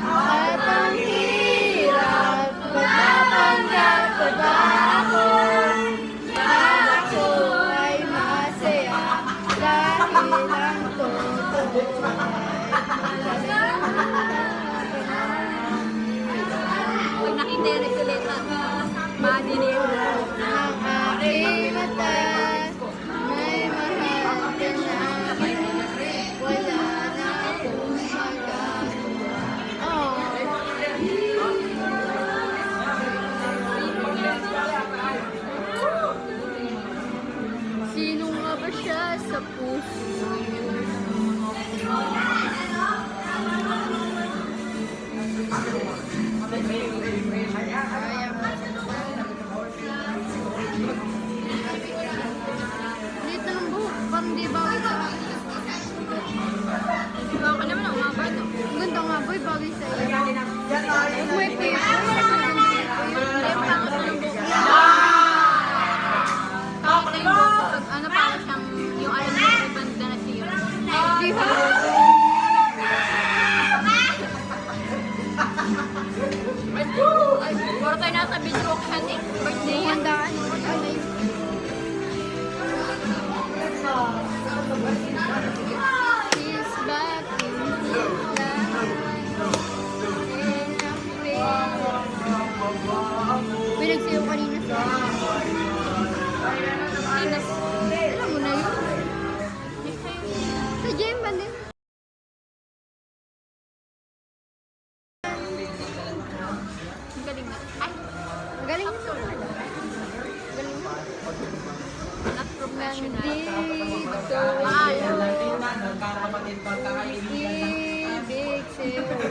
At ang hirap, pagpapanggap ko ba ako na ako ay masaya dahil ang totoo Pag nakita ko ulit madilim ang aking mata. May mahal ka na, wala na akong magagawa. Oh. Sino nga ba siya sa puso? Dito ng buhok, parang di bagay sa akin. baka naman ang mga bato Ang ganda nga boy, bagay sa iyo. Kung may paper, ang ganda ng paper. hindi yung pangat na ng buhok kahit na yung buhok ano parang siyang yung alam mo yung banda na siya Di ba? puro tayo nasa video auction eh birthday yan Handaan, ano yun? He's back in his life. And I'm feeling. May nagsayaw kanina sa alam mo na yun? Sa Jem ba din? ang galing na ay Galing mo naman. Galing mo. not professional Nandito mahal ibig sa'yo kahit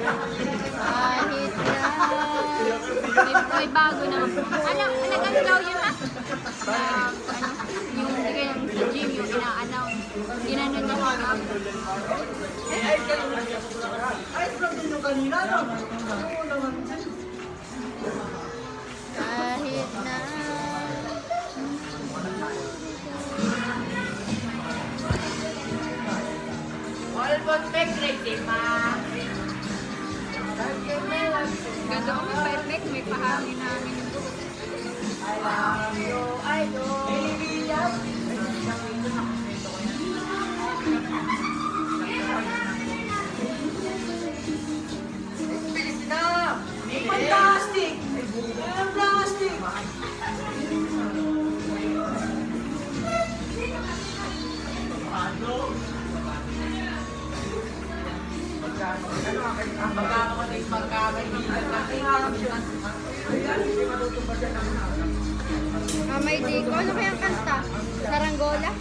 na may bago na alam nag-ano yun ha ano yung hindi kaya sa gym yung ina-announce ginano niya sa kahit na ganda ko may perfect may pahangin namin yung buhok Plastic! Plastic! may di ko. Ano kayang kanta? Saranggola?